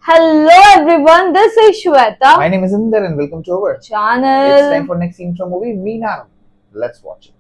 Hello everyone, this is Shweta. My name is Inder and welcome to our channel. It's time for next scene from movie Meenaram. Let's watch it.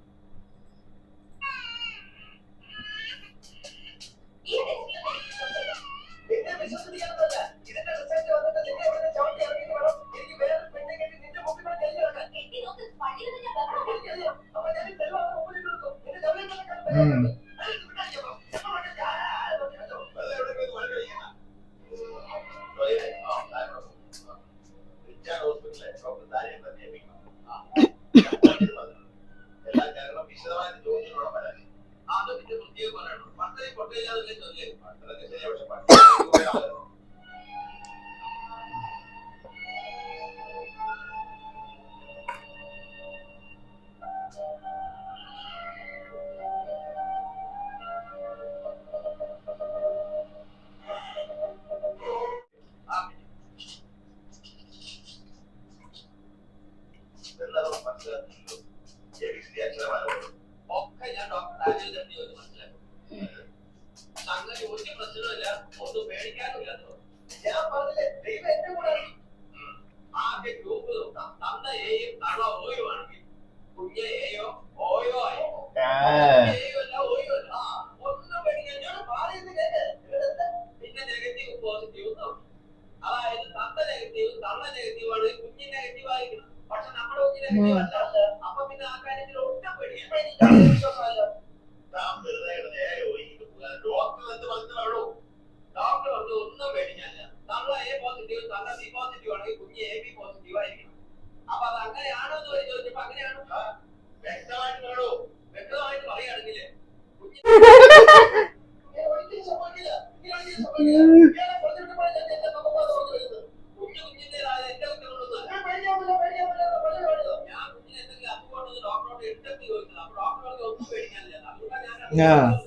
Yeah.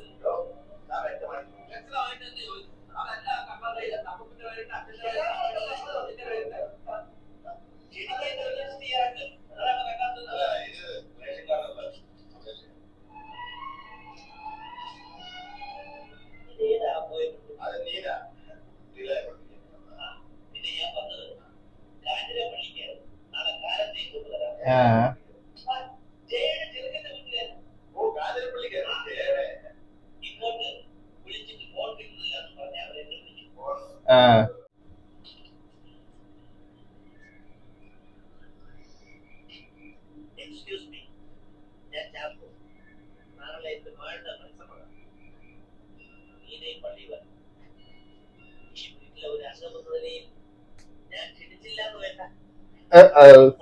Yeah. Uh-oh.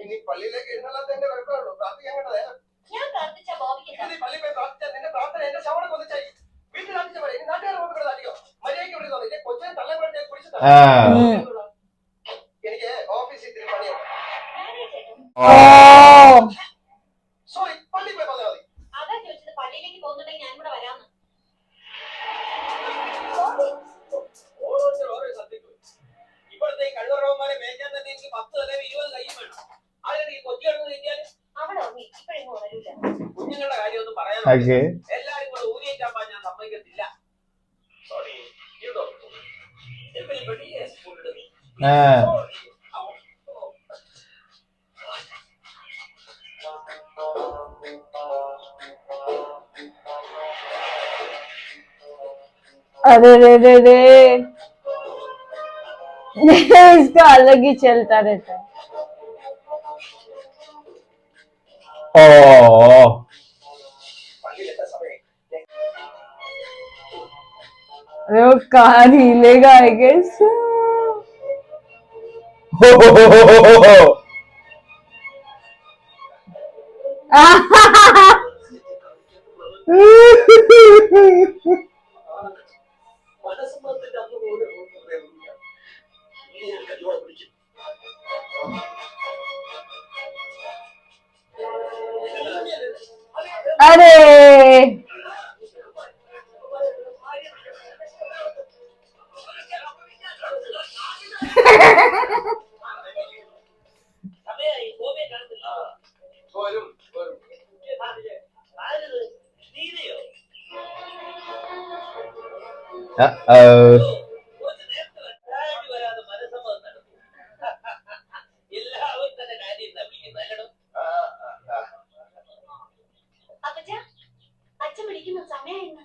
ഇനി പള്ളിയിലേക്ക് എഴുന്നള്ളാത്തതിന്റെ കുഴപ്പമുള്ളൂ. പ്രാർത്ഥിക്കാൻ കേട്ടതേ. ഞാൻ പ്രാർത്ഥിച്ച ബോബിക്ക് ഇത് നീ പള്ളിയിൽ പോയി പ്രാർത്ഥിച്ചാൽ നിന്റെ പ്രാർത്ഥന എന്റെ ശവണം കൊന്നിച്ചായി. വീട്ടിൽ പ്രാർത്ഥിച്ച പോലെ ഇനി നാട്ടുകാരെ മുമ്പിൽ കൂടെ താട്ടിക്കോ. മര്യാദയ്ക്ക് ഇവിടെ തോന്നി ഇല്ലേ കൊച്ചിനെ തള്ളെ കൂടെ കുടിച്ച് എനിക്ക് ഓഫീസിൽ ഇത്തിരി പണിയുണ്ട്. സോറി, പള്ളിയിൽ പോയി പറഞ്ഞാൽ മതി. അതാ ചോദിച്ചത്, പള്ളിയിലേക്ക് പോകുന്നുണ്ടെങ്കിൽ ഞാനും കൂടെ വരാമെന്ന്. ഓരോരുത്തർ സത്യത്തിൽ ഇപ്പോഴത്തെ ഈ കഴിവറവന്മാരെ മേയ്ക്കാൻ തന്നെ എനിക്ക് 10 അല്ലെങ്കിൽ 20 കൈയും വേണം. ആരും ഈ കൊച്ചി കിടന്ന് കഴിഞ്ഞാൽ അവിടെ ഉറങ്ങി ഇപ്പോഴെങ്ങും വരൂല. കുഞ്ഞുങ്ങളുടെ കാര്യമൊന്നും പറയാൻ Okay. എല്ലാരും കൂടെ ഊരിയേറ്റാൻ ഞാൻ സമ്മതിക്കത്തില്ല. Sorry, you don't know. Everybody has fooled me. अरे रे रे रे इसका अलग ही चलता रहता है. Oh. പള്ളിയിലെത്താൻ സമയം. अरे वो कार हिलेगा आई गेस. മനസ്സമ്മതത്തിന്റെ അന്ന് പോലും ഞാൻ കല്ലുവാൻ പിടിക്കും. अरे സമയായി, ഗോപിയെ കാണുന്നില്ല. വരും, വരും. ആരിത്? നീലയോ? കുറച്ച് നേരത്തെ വരാതെ മനസ്സമ്മതം നടന്നു. എല്ലാവരും തന്നെ കാര്യം എന്താ വിളിക്കുന്നത് അല്ലടോ? അപ്പച്ച, അച്ഛൻ വിളിക്കുന്ന സമയമായിരുന്നു.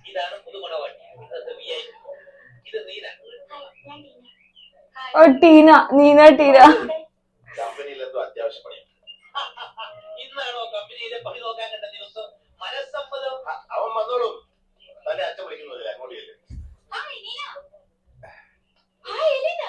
ഇതാണ് പുതുമണവാട്ടി. ഇത് VIP. ഇത് നീല. ഹായ്, ഞാൻ ടീന. और टीना नीना टीना. കമ്പനിയിലെന്തോ അത്യാവശ്യ പണിയാണ്. ഇന്നാണോ കമ്പനിയിലെ പണി നോക്കാൻ കണ്ട ദിവസം? മനസ്സമ്മതം. അവൻ വന്നോളും. തന്നെ അച്ഛൻ വിളിക്കുന്നില്ല, അങ്ങോട്ട് ചെല്ല്. ഹായ് നീന. ഹായ് എലീന.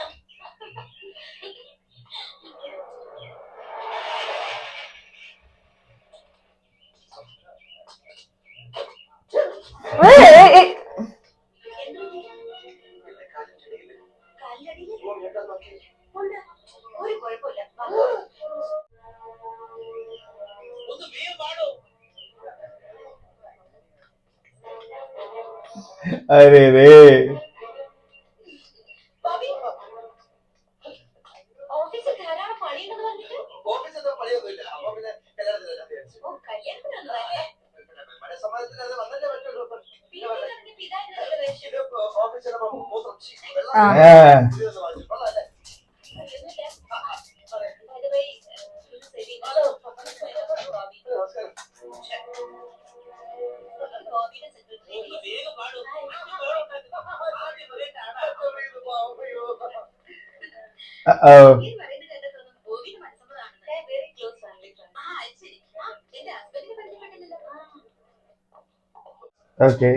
എന്റെ കാലിനിടയില് കാലിലടിയിൽ ഇവൻ ഞെട്ടാൻ നോക്കി. ഉണ്ട്. ഒരു കുഴപ്പമില്ല. ഒന്ന് വേഗം പാടോ. अरे रे. ബോബി, ഓഫീസിൽ ധാരാളം പണിയുണ്ടെന്ന് പറഞ്ഞിട്ട്. ഓഫീസിൽ പണിയൊന്നുമില്ല. അപ്പൊ പിന്നെ കല്യാണത്തിനല്ല വിചാരിച്ചു. ഓ, കല്യാണത്തിനൊന്നുമല്ലേ? മനസ്സമ്മതത്തിന്റെ അത് വന്നല്ലേ പറ്റുള്ളൂ. വീട്ടിലിറങ്ങി പിതാവിനുള്ള വേഷം. ഇത് ഓഫീസിലെ മൂത്രം വെള്ളം ഇതൊന്നും വാങ്ങിച്ചു. കൊള്ളാല്ലേ? ഒന്നുമില്ല. By the way, ശരി. ഹലോ. ബോബി. നമസ്കാരം. ബോബിയുടെ സെക്രട്ടറി. ഒന്ന് വേഗം പാടോ. ബോബി പറയുന്നത് കേട്ടതൊന്നും ബോബിയുടെ മനസ്സമ്മതമാണെന്ന്. Very close family friend. ആ, അത് ശരി. ആ, എന്റെ ഹസ്ബൻഡിനെ പരിചയപ്പെട്ടില്ലല്ലോ. Okay.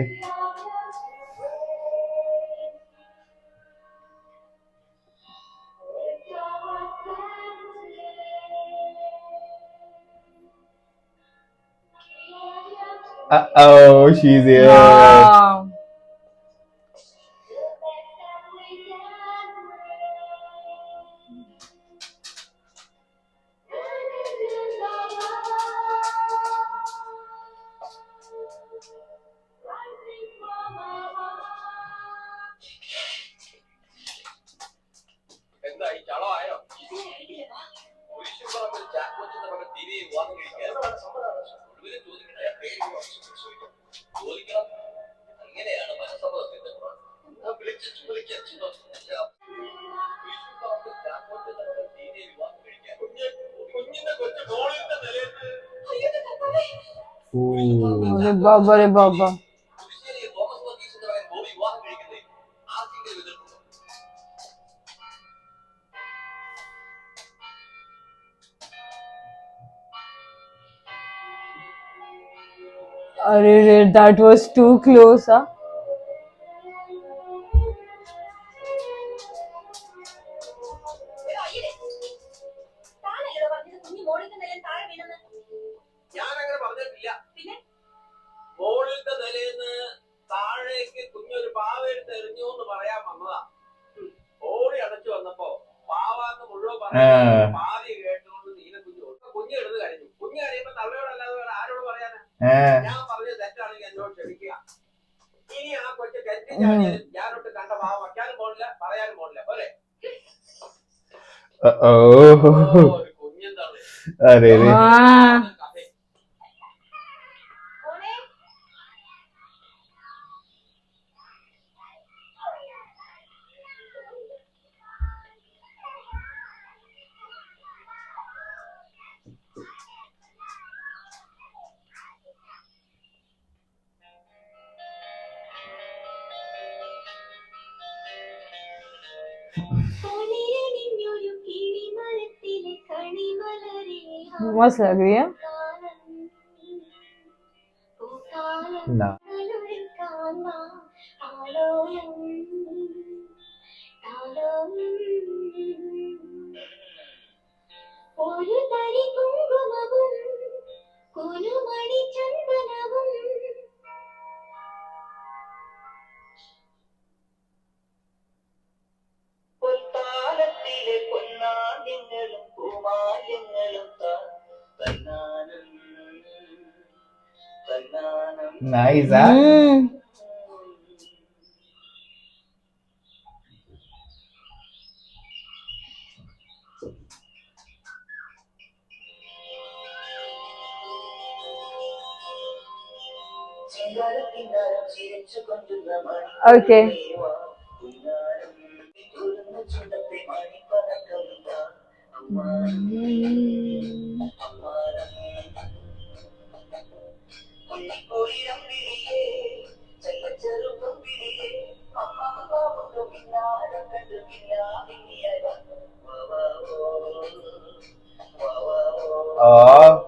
Oh, she's here. Wow. എന്തായി ചളമായോ? ഇതുവരെ ആയിട്ടില്ല. വാ. കുരിശുംപറമ്പിൽ ചാക്കോച്ചന്റെ മകൻ തിരികെ വിവാഹം കഴിക്കാൻ ഒടുവിലെ ചോദിക്കട്ടെ, ചോദിക്കണം. അങ്ങനെയാണ് മനസ്സമ്മതത്തിന്റെ ഗുണം. വിളിക്കാൻ കുരിശുംപറമ്പിൽ ചാക്കോച്ചന്റെ മകൻ തിരികെ വിവാഹം കഴിക്കാൻ കുഞ്ഞിന്റെ കൊച്ചു മോളിന്റെ നിലയത്ത് അയ്യോ, എന്റെ കർത്താവേ. अरे बाबा रे बाबा. പുതുശ്ശേരി തോമസ് വർഗീസിന്റെ മകൻ ബോബി വിവാഹം കഴിക്കുന്നത് ആർക്കെങ്കിലും എതിർക്കുന്നു? अरे रे, that was too close, huh? എടോ, അയ്യേ. താനല്ലല്ലോ മോളിന്റെ നിലയിൽ താഴെ വീണെന്ന്? ഞാൻ അങ്ങനെ പറഞ്ഞിട്ടില്ല. പിന്നെ? മോളിലത്തെ നിലയിന്ന് താഴേക്ക് കുഞ്ഞൊരു പാവ എടുത്ത് എറിഞ്ഞു എന്ന് പറയാൻ വന്നതാ. ഓടി അടച്ചു വന്നപ്പോ പാവാന്ന് മുഴുവൻ പറഞ്ഞു പാതി കേട്ടുകൊണ്ട് നീല കുഞ്ഞ് എടുത്ത് കഴിഞ്ഞു. കുഞ്ഞ് കഴിയുമ്പോ തള്ളയോടല്ലാതെ വേറെ ആരോട് പറയാനാ? ഞാൻ പറഞ്ഞത് തെറ്റാണെങ്കിൽ എന്നോട് ക്ഷമിക്കുക. ഇനി ആ കൊച്ചു തെറ്റി ചാടിയാലും ഞാനോട്ട് കണ്ട പാവ വയ്ക്കാനും പോണില്ല, പറയാനും പോണില്ല. പോലെ കുഞ്ഞും തള്ളി मस्त लग रही है. No. ഒരു തരി കുങ്കുമവും കുനുമണി ചന്ദനവും പൊൽപ്പാലത്തിലെ പൊന്നാദ്യങ്ങളും പൂമാല്യങ്ങളും Nice, huh? Okay. Oh.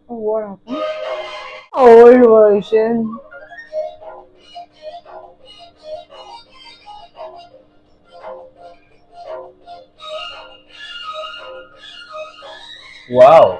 What happened? Old version. Wow.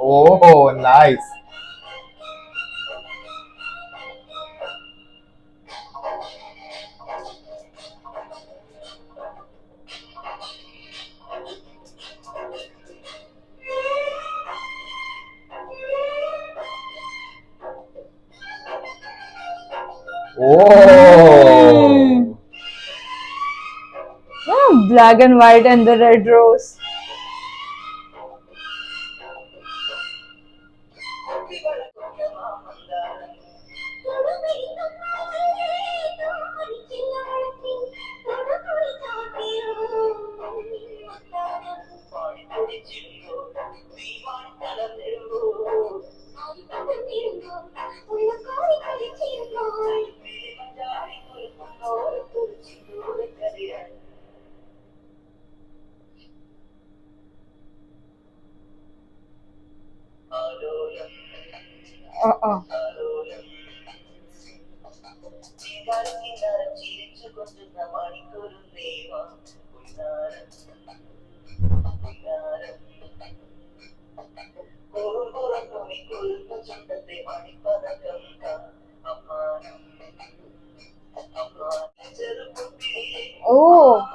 Oh, nice. Oh. Oh, black and white and the red rose. Oh.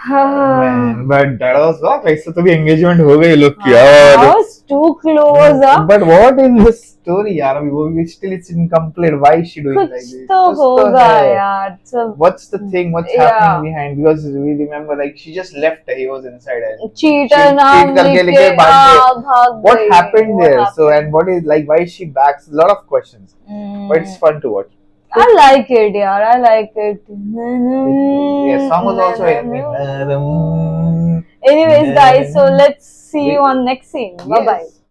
Man, but that was what like so to be engagement हो गई लोग की I यार. was too close. But what is the story यार? We still it's incomplete. Why is she doing like कुछ this? तो कुछ तो होगा है. यार. सब What's the thing? What's Yeah. happening behind? Because we remember like she just left. He was inside and cheater cheat नाम करके लिख के भाग गए. भाग What गई. happened What there? happened? So and what is like? Why is she back? A lot of questions. But it's fun to watch. I like it, yaar. I like it. Yeah, song was also Anyways, guys, so let's see you on next scene. Bye bye. Yes.